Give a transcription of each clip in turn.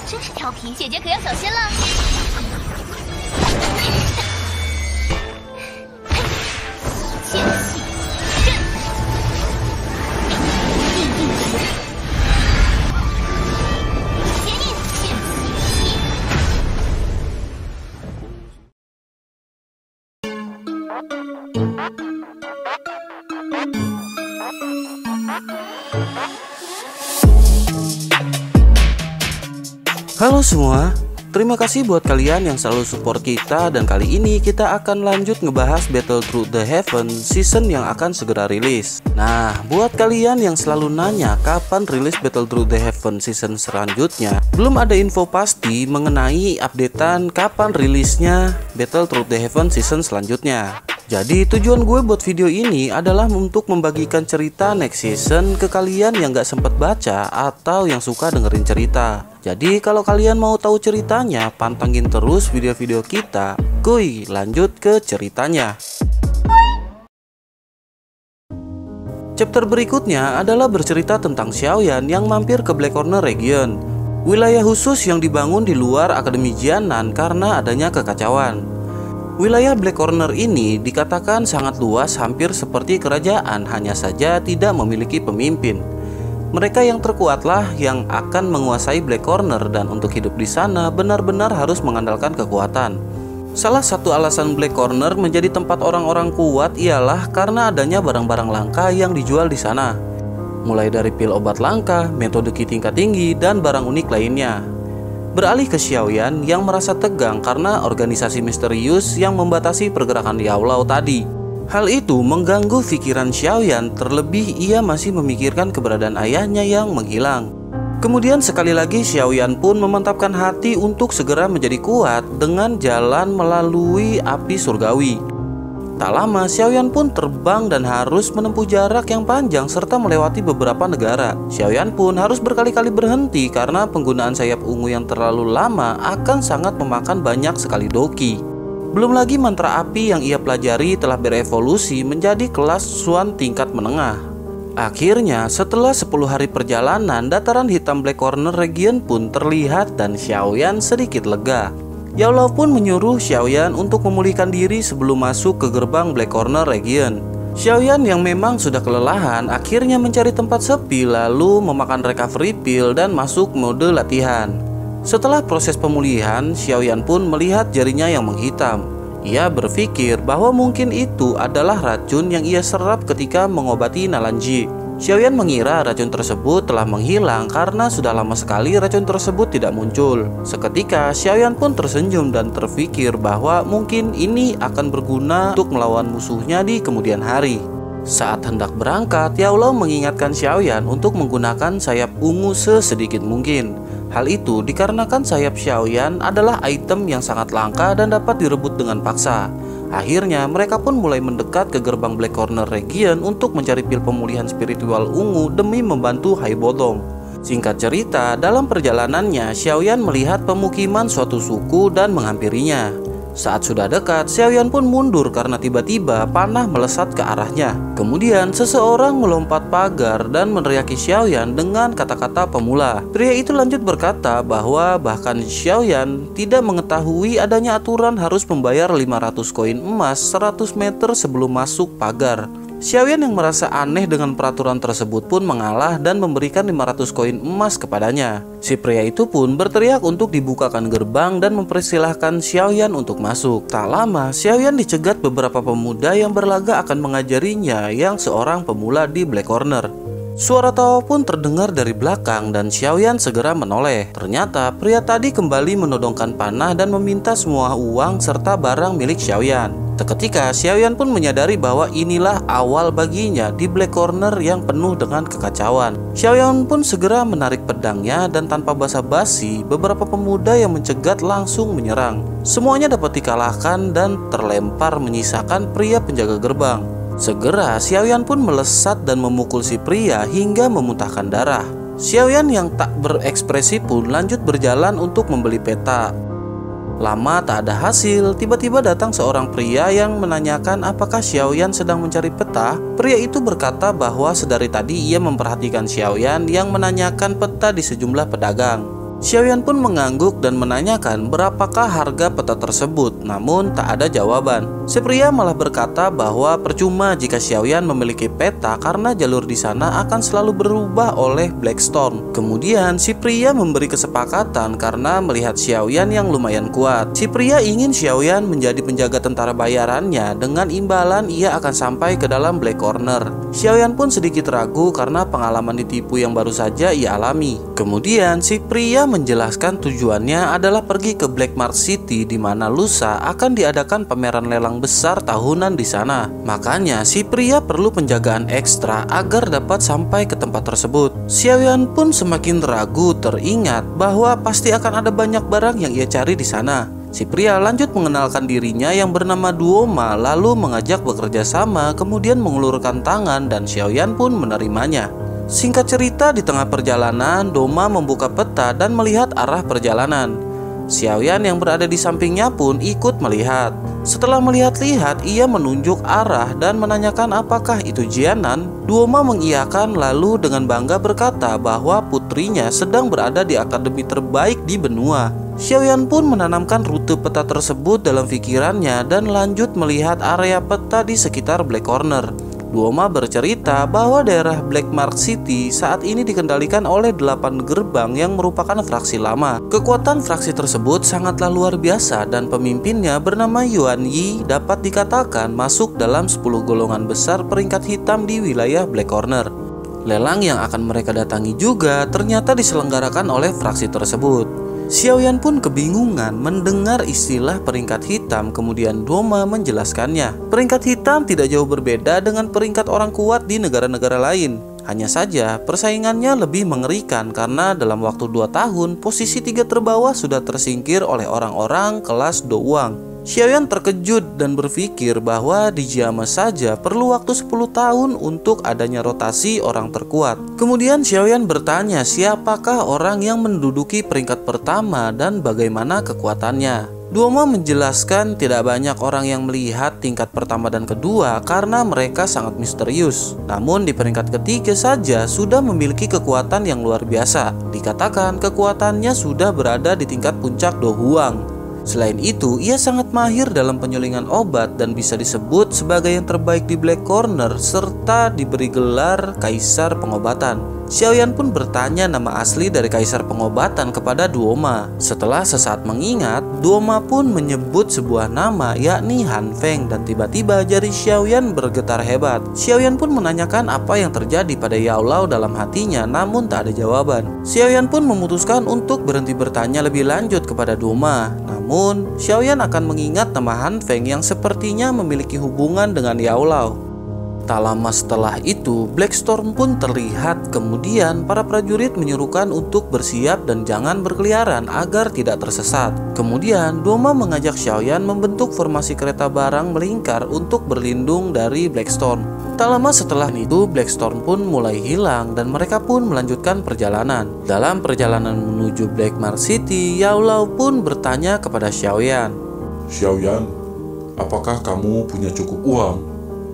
真是调皮，姐姐可要小心了。剑气刃，地狱之刃，结印剑气印。Halo semua, terima kasih buat kalian yang selalu support kita. Dan kali ini kita akan lanjut ngebahas Battle Through the Heaven season yang akan segera rilis. Nah, buat kalian yang selalu nanya kapan rilis Battle Through the Heaven season selanjutnya, belum ada info pasti mengenai updatean kapan rilisnya Battle Through the Heaven season selanjutnya. Jadi tujuan gue buat video ini adalah untuk membagikan cerita next season ke kalian yang gak sempet baca atau yang suka dengerin cerita. Jadi kalau kalian mau tahu ceritanya, pantengin terus video-video kita. Kuy, lanjut ke ceritanya. Chapter berikutnya adalah bercerita tentang Xiaoyan yang mampir ke Black Corner Region, wilayah khusus yang dibangun di luar Akademi Jianan karena adanya kekacauan. Wilayah Black Corner ini dikatakan sangat luas, hampir seperti kerajaan, hanya saja tidak memiliki pemimpin. Mereka yang terkuatlah yang akan menguasai Black Corner, dan untuk hidup di sana benar-benar harus mengandalkan kekuatan. Salah satu alasan Black Corner menjadi tempat orang-orang kuat ialah karena adanya barang-barang langka yang dijual di sana. Mulai dari pil obat langka, metode ki tingkat tinggi, dan barang unik lainnya. Beralih ke Xiaoyan yang merasa tegang karena organisasi misterius yang membatasi pergerakan Yao Lao tadi. Hal itu mengganggu pikiran Xiaoyan, terlebih ia masih memikirkan keberadaan ayahnya yang menghilang. Kemudian sekali lagi Xiaoyan pun memantapkan hati untuk segera menjadi kuat dengan jalan melalui api surgawi. Tak lama Xiaoyan pun terbang dan harus menempuh jarak yang panjang serta melewati beberapa negara. Xiaoyan pun harus berkali-kali berhenti karena penggunaan sayap ungu yang terlalu lama akan sangat memakan banyak sekali doki. Belum lagi mantra api yang ia pelajari telah berevolusi menjadi kelas Xuan tingkat menengah. Akhirnya setelah 10 hari perjalanan, dataran hitam Black Corner Region pun terlihat dan Xiaoyan sedikit lega. Yao Lao pun menyuruh Xiaoyan untuk memulihkan diri sebelum masuk ke gerbang Black Corner Region. Xiaoyan yang memang sudah kelelahan akhirnya mencari tempat sepi lalu memakan recovery pill dan masuk mode latihan. Setelah proses pemulihan, Xiaoyan pun melihat jarinya yang menghitam. Ia berpikir bahwa mungkin itu adalah racun yang ia serap ketika mengobati Nalanji. Xiaoyan mengira racun tersebut telah menghilang karena sudah lama sekali racun tersebut tidak muncul. Seketika Xiaoyan pun tersenyum dan terpikir bahwa mungkin ini akan berguna untuk melawan musuhnya di kemudian hari. Saat hendak berangkat, Yao Lao mengingatkan Xiaoyan untuk menggunakan sayap ungu sesedikit mungkin. Hal itu dikarenakan sayap Xiaoyan adalah item yang sangat langka dan dapat direbut dengan paksa. Akhirnya mereka pun mulai mendekat ke gerbang Black Corner Region untuk mencari pil pemulihan spiritual ungu demi membantu Hai Bodong. Singkat cerita, dalam perjalanannya Xiaoyan melihat pemukiman suatu suku dan menghampirinya. Saat sudah dekat, Xiaoyan pun mundur karena tiba-tiba panah melesat ke arahnya. Kemudian seseorang melompat pagar dan meneriaki Xiaoyan dengan kata-kata pemula. Pria itu lanjut berkata bahwa bahkan Xiaoyan tidak mengetahui adanya aturan harus membayar 500 koin emas 100 meter sebelum masuk pagar. Xiaoyan yang merasa aneh dengan peraturan tersebut pun mengalah dan memberikan 500 koin emas kepadanya. Si pria itu pun berteriak untuk dibukakan gerbang dan mempersilahkan Xiaoyan untuk masuk. Tak lama, Xiaoyan dicegat beberapa pemuda yang berlaga akan mengajarinya yang seorang pemula di Black Corner. Suara tawa pun terdengar dari belakang dan Xiaoyan segera menoleh. Ternyata pria tadi kembali menodongkan panah dan meminta semua uang serta barang milik Xiaoyan. Seketika Xiaoyan pun menyadari bahwa inilah awal baginya di Black Corner yang penuh dengan kekacauan. Xiaoyan pun segera menarik pedangnya dan tanpa basa-basi beberapa pemuda yang mencegat langsung menyerang. Semuanya dapat dikalahkan dan terlempar menyisakan pria penjaga gerbang. Segera Xiaoyan pun melesat dan memukul si pria hingga memuntahkan darah. Xiaoyan yang tak berekspresi pun lanjut berjalan untuk membeli peta. Lama tak ada hasil, tiba-tiba datang seorang pria yang menanyakan apakah Xiaoyan sedang mencari peta. Pria itu berkata bahwa sedari tadi ia memperhatikan Xiaoyan yang menanyakan peta di sejumlah pedagang. Xiaoyan pun mengangguk dan menanyakan berapakah harga peta tersebut, namun tak ada jawaban. Si pria malah berkata bahwa percuma jika Xiaoyan memiliki peta karena jalur di sana akan selalu berubah oleh Black Storm. Kemudian si pria memberi kesepakatan karena melihat Xiaoyan yang lumayan kuat. Si pria ingin Xiaoyan menjadi penjaga tentara bayarannya, dengan imbalan ia akan sampai ke dalam Black Corner. Xiaoyan pun sedikit ragu karena pengalaman ditipu yang baru saja ia alami. Kemudian si pria menjelaskan tujuannya adalah pergi ke Black Mark City, di mana lusa akan diadakan pameran lelang besar tahunan di sana. Makanya si pria perlu penjagaan ekstra agar dapat sampai ke tempat tersebut. Xiaoyan pun semakin ragu, teringat bahwa pasti akan ada banyak barang yang ia cari di sana. Si pria lanjut mengenalkan dirinya yang bernama Duoma, lalu mengajak bekerja sama, kemudian mengulurkan tangan dan Xiaoyan pun menerimanya. Singkat cerita, di tengah perjalanan, Doma membuka peta dan melihat arah perjalanan. Xiaoyan yang berada di sampingnya pun ikut melihat. Setelah melihat-lihat, ia menunjuk arah dan menanyakan apakah itu Jianan. Duoma mengiyakan lalu dengan bangga berkata bahwa putrinya sedang berada di akademi terbaik di benua. Xiaoyan pun menanamkan rute peta tersebut dalam pikirannya dan lanjut melihat area peta di sekitar Black Corner. Duoma bercerita bahwa daerah Black Mark City saat ini dikendalikan oleh 8 gerbang yang merupakan fraksi lama. Kekuatan fraksi tersebut sangatlah luar biasa dan pemimpinnya bernama Yuan Yi dapat dikatakan masuk dalam 10 golongan besar peringkat hitam di wilayah Black Corner. Lelang yang akan mereka datangi juga ternyata diselenggarakan oleh fraksi tersebut. Xiaoyan pun kebingungan mendengar istilah peringkat hitam, kemudian Doma menjelaskannya. Peringkat hitam tidak jauh berbeda dengan peringkat orang kuat di negara-negara lain. Hanya saja persaingannya lebih mengerikan karena dalam waktu 2 tahun posisi 3 terbawah sudah tersingkir oleh orang-orang kelas Douang. Xiaoyan terkejut dan berpikir bahwa di Jiame saja perlu waktu 10 tahun untuk adanya rotasi orang terkuat. Kemudian Xiaoyan bertanya siapakah orang yang menduduki peringkat pertama dan bagaimana kekuatannya. Duoma menjelaskan tidak banyak orang yang melihat tingkat pertama dan kedua karena mereka sangat misterius. Namun di peringkat ketiga saja sudah memiliki kekuatan yang luar biasa. Dikatakan kekuatannya sudah berada di tingkat puncak Dohuang. Selain itu, ia sangat mahir dalam penyulingan obat dan bisa disebut sebagai yang terbaik di Black Corner serta diberi gelar Kaisar Pengobatan. Xiaoyan pun bertanya nama asli dari Kaisar Pengobatan kepada Duoma. Setelah sesaat mengingat, Duoma pun menyebut sebuah nama yakni Han Feng dan tiba-tiba jari Xiaoyan bergetar hebat. Xiaoyan pun menanyakan apa yang terjadi pada Yao Lao dalam hatinya, namun tak ada jawaban. Xiaoyan pun memutuskan untuk berhenti bertanya lebih lanjut kepada Duoma. Namun, Xiaoyan akan mengingat nama Han Feng yang sepertinya memiliki hubungan dengan Yao Lao. Tak lama setelah itu, Black Storm pun terlihat. Kemudian para prajurit menyuruhkan untuk bersiap dan jangan berkeliaran agar tidak tersesat. Kemudian Doma mengajak Xiaoyan membentuk formasi kereta barang melingkar untuk berlindung dari Black Storm. Tak lama setelah itu, Black Storm pun mulai hilang dan mereka pun melanjutkan perjalanan. Dalam perjalanan menuju Black Mark City, Yao Lao pun bertanya kepada Xiaoyan. Xiaoyan, apakah kamu punya cukup uang?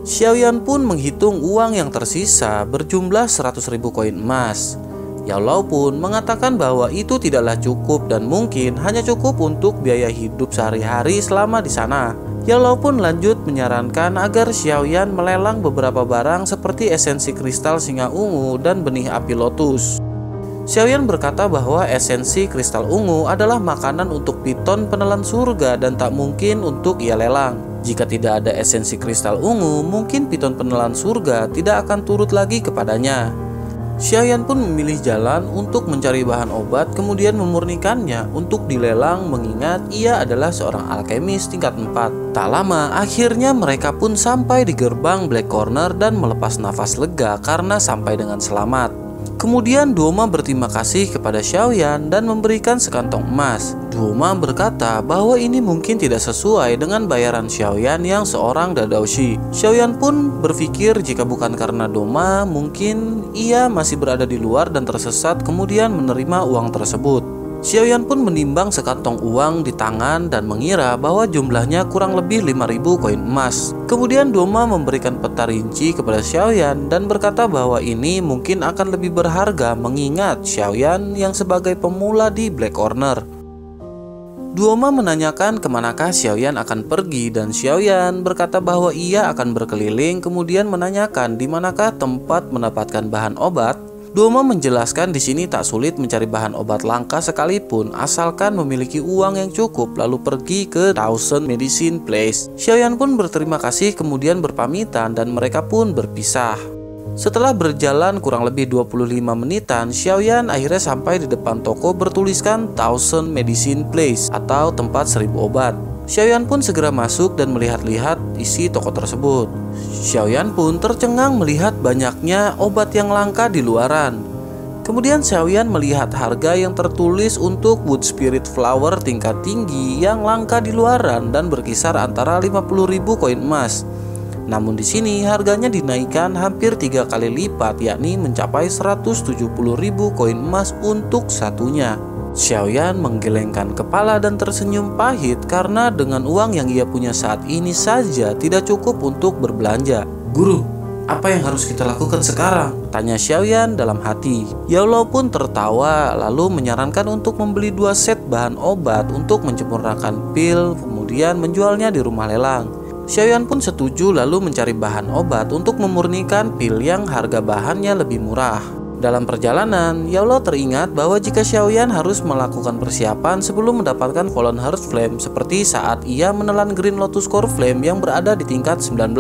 Xiaoyan pun menghitung uang yang tersisa berjumlah 100.000 koin emas. Yao Lao pun mengatakan bahwa itu tidaklah cukup dan mungkin hanya cukup untuk biaya hidup sehari-hari selama di sana. Yao Lao pun lanjut menyarankan agar Xiaoyan melelang beberapa barang seperti esensi kristal singa ungu dan benih api lotus. Xiaoyan berkata bahwa esensi kristal ungu adalah makanan untuk piton penelan surga dan tak mungkin untuk ia lelang. Jika tidak ada esensi kristal ungu, mungkin piton penelan surga tidak akan turut lagi kepadanya. Xiaoyan pun memilih jalan untuk mencari bahan obat kemudian memurnikannya untuk dilelang mengingat ia adalah seorang alkemis tingkat 4. Tak lama, akhirnya mereka pun sampai di gerbang Black Corner dan melepas nafas lega karena sampai dengan selamat. Kemudian Duoma berterima kasih kepada Xiaoyan dan memberikan sekantong emas. Duoma berkata bahwa ini mungkin tidak sesuai dengan bayaran Xiaoyan yang seorang dadaushi. Xiaoyan pun berpikir jika bukan karena Duoma, mungkin ia masih berada di luar dan tersesat kemudian menerima uang tersebut. Xiaoyan pun menimbang sekantong uang di tangan dan mengira bahwa jumlahnya kurang lebih 5.000 koin emas. Kemudian Doma memberikan peta rinci kepada Xiaoyan dan berkata bahwa ini mungkin akan lebih berharga mengingat Xiaoyan yang sebagai pemula di Black Corner. Doma menanyakan kemanakah Xiaoyan akan pergi dan Xiaoyan berkata bahwa ia akan berkeliling, kemudian menanyakan di manakah tempat mendapatkan bahan obat. Doma menjelaskan di sini tak sulit mencari bahan obat langka sekalipun asalkan memiliki uang yang cukup, lalu pergi ke Thousand Medicine Place. Xiaoyan pun berterima kasih kemudian berpamitan dan mereka pun berpisah. Setelah berjalan kurang lebih 25 menitan, Xiaoyan akhirnya sampai di depan toko bertuliskan Thousand Medicine Place atau tempat 1000 obat. Xiaoyan pun segera masuk dan melihat-lihat isi toko tersebut. Xiaoyan pun tercengang melihat banyaknya obat yang langka di luaran. Kemudian Xiaoyan melihat harga yang tertulis untuk Wood Spirit Flower tingkat tinggi yang langka di luaran dan berkisar antara 50.000 koin emas. Namun di sini harganya dinaikkan hampir 3 kali lipat, yakni mencapai 170.000 koin emas untuk satunya. Xiaoyan menggelengkan kepala dan tersenyum pahit karena dengan uang yang ia punya saat ini saja tidak cukup untuk berbelanja. "Guru, apa yang harus kita lakukan sekarang?" tanya Xiaoyan dalam hati. Yaolo pun tertawa lalu menyarankan untuk membeli 2 set bahan obat untuk menyempurnakan pil, kemudian menjualnya di rumah lelang. Xiaoyan pun setuju lalu mencari bahan obat untuk memurnikan pil yang harga bahannya lebih murah. Dalam perjalanan, Yaolo teringat bahwa jika Xiaoyan harus melakukan persiapan sebelum mendapatkan Fallen Heart Flame seperti saat ia menelan Green Lotus Core Flame yang berada di tingkat 19.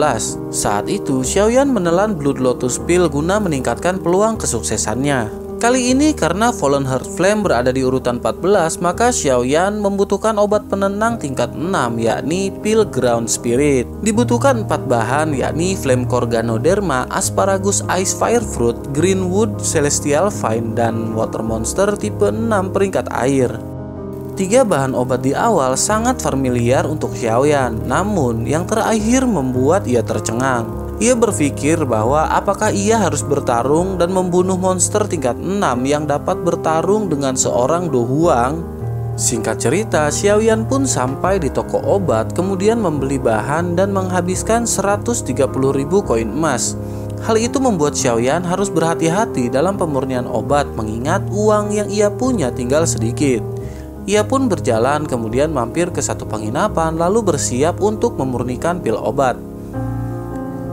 Saat itu, Xiaoyan menelan Blood Lotus Pill guna meningkatkan peluang kesuksesannya. Kali ini karena Fallen Heart Flame berada di urutan 14, maka Xiaoyan membutuhkan obat penenang tingkat 6 yakni Pil Ground Spirit. Dibutuhkan 4 bahan yakni Flame Core Ganoderma, Asparagus Ice Fire Fruit, Greenwood Celestial Vine, dan Water Monster tipe 6 peringkat air. 3 bahan obat di awal sangat familiar untuk Xiaoyan, namun yang terakhir membuat ia tercengang. Ia berpikir bahwa apakah ia harus bertarung dan membunuh monster tingkat 6 yang dapat bertarung dengan seorang Do Huang. Singkat cerita, Xiaoyan pun sampai di toko obat, kemudian membeli bahan dan menghabiskan 130.000 koin emas. Hal itu membuat Xiaoyan harus berhati-hati dalam pemurnian obat mengingat uang yang ia punya tinggal sedikit. Ia pun berjalan kemudian mampir ke satu penginapan lalu bersiap untuk memurnikan pil obat.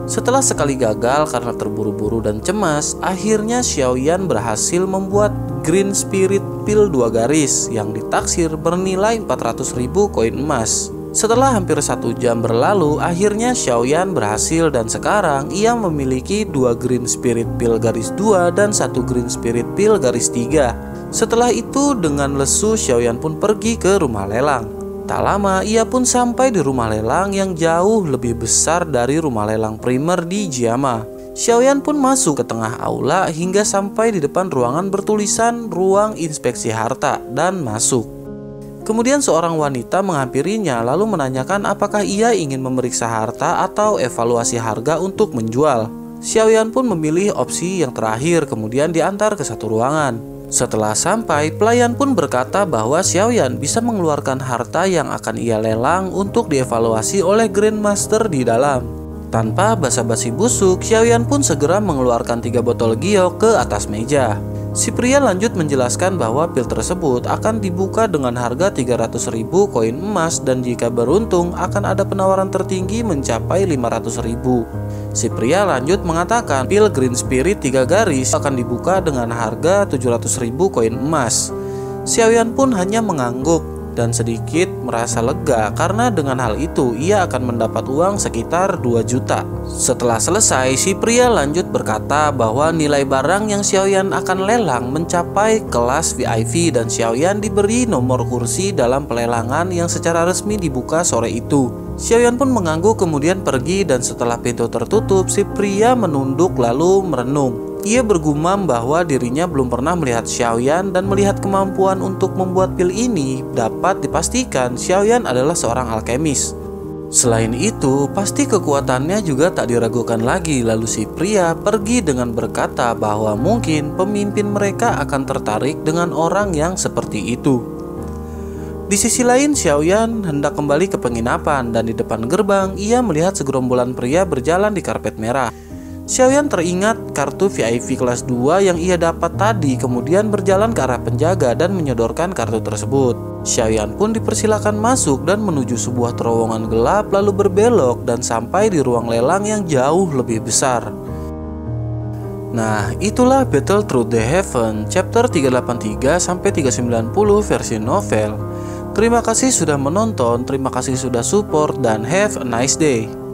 Setelah sekali gagal karena terburu-buru dan cemas, akhirnya Xiaoyan berhasil membuat Green Spirit Pill 2 garis yang ditaksir bernilai 400.000 koin emas. Setelah hampir 1 jam berlalu, akhirnya Xiaoyan berhasil dan sekarang ia memiliki 2 Green Spirit Pill garis 2 dan 1 Green Spirit Pill garis 3. Setelah itu dengan lesu Xiaoyan pun pergi ke rumah lelang. Tak lama ia pun sampai di rumah lelang yang jauh lebih besar dari rumah lelang primer di Jiama. Xiaoyan pun masuk ke tengah aula hingga sampai di depan ruangan bertulisan Ruang Inspeksi Harta dan masuk. Kemudian seorang wanita menghampirinya lalu menanyakan apakah ia ingin memeriksa harta atau evaluasi harga untuk menjual. Xiaoyan pun memilih opsi yang terakhir kemudian diantar ke satu ruangan. Setelah sampai, pelayan pun berkata bahwa Xiaoyan bisa mengeluarkan harta yang akan ia lelang untuk dievaluasi oleh Grandmaster di dalam. Tanpa basa-basi busuk, Xiaoyan pun segera mengeluarkan 3 botol giok ke atas meja. Si pria lanjut menjelaskan bahwa pil tersebut akan dibuka dengan harga 300.000 koin emas dan jika beruntung akan ada penawaran tertinggi mencapai 500.000. Si pria lanjut mengatakan pil Green Spirit 3 garis akan dibuka dengan harga 700.000 koin emas. Xiaoyan pun hanya mengangguk dan sedikit merasa lega karena dengan hal itu ia akan mendapat uang sekitar 2 juta. Setelah selesai, si pria lanjut berkata bahwa nilai barang yang Xiaoyan akan lelang mencapai kelas VIP dan Xiaoyan diberi nomor kursi dalam pelelangan yang secara resmi dibuka sore itu. Xiaoyan pun mengangguk kemudian pergi dan setelah pintu tertutup, si pria menunduk lalu merenung. Ia bergumam bahwa dirinya belum pernah melihat Xiaoyan dan melihat kemampuan untuk membuat pil ini dapat dipastikan Xiaoyan adalah seorang alkemis. Selain itu, pasti kekuatannya juga tak diragukan lagi. Lalu si pria pergi dengan berkata bahwa mungkin pemimpin mereka akan tertarik dengan orang yang seperti itu. Di sisi lain, Xiaoyan hendak kembali ke penginapan dan di depan gerbang ia melihat segerombolan pria berjalan di karpet merah. Xiaoyan teringat kartu VIP kelas 2 yang ia dapat tadi, kemudian berjalan ke arah penjaga dan menyodorkan kartu tersebut. Xiaoyan pun dipersilakan masuk dan menuju sebuah terowongan gelap lalu berbelok dan sampai di ruang lelang yang jauh lebih besar. Nah, itulah Battle Through the Heaven chapter 383 sampai 390 versi novel. Terima kasih sudah menonton, terima kasih sudah support dan have a nice day.